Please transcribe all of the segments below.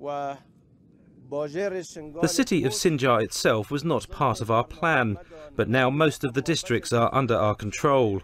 The city of Sinjar itself was not part of our plan, but now most of the districts are under our control.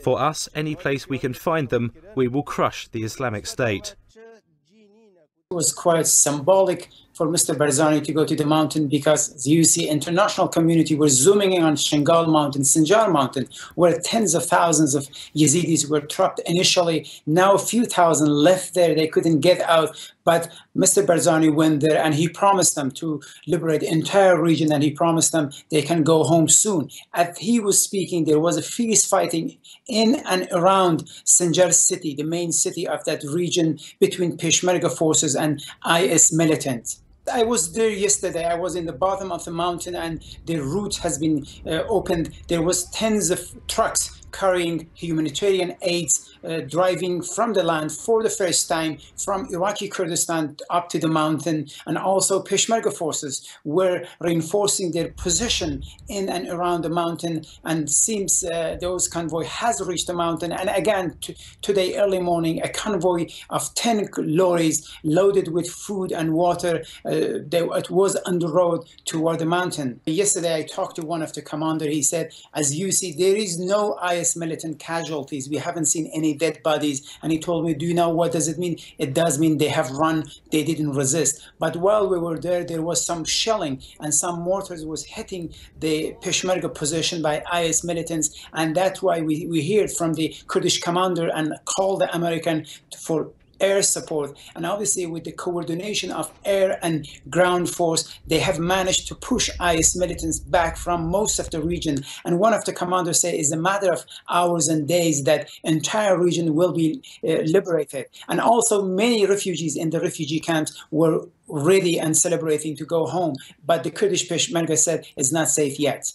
For us, any place we can find them, we will crush the Islamic State. It was quite symbolic for Mr. Barzani to go to the mountain because, as you see, international community were zooming in on Shingal Mountain, Sinjar Mountain, where tens of thousands of Yazidis were trapped initially. Now a few thousand left there. They couldn't get out. But Mr. Barzani went there and he promised them to liberate the entire region, and he promised them they can go home soon. As he was speaking, there was a fierce fighting in and around Sinjar city, the main city of that region, between Peshmerga forces and IS militants. I was there yesterday. I was in the bottom of the mountain and the route has been opened. There was tens of trucks carrying humanitarian aids driving from the land for the first time from Iraqi Kurdistan up to the mountain, and also Peshmerga forces were reinforcing their position in and around the mountain, and seems those convoy has reached the mountain. And again, today early morning, a convoy of 10 lorries loaded with food and water, it was on the road toward the mountain. Yesterday I talked to one of the commander. He said, as you see, there is no IS militant casualties. We haven't seen any dead bodies. And he told me, do you know what does it mean? It does mean they have run, they didn't resist. But while we were there, there was some shelling and some mortars was hitting the Peshmerga position by IS militants. And that's why we heard from the Kurdish commander and called the American for air support. And obviously with the coordination of air and ground force, they have managed to push IS militants back from most of the region. And one of the commanders said it's a matter of hours and days that entire region will be liberated. And also many refugees in the refugee camps were ready and celebrating to go home. But the Kurdish Peshmerga said it's not safe yet.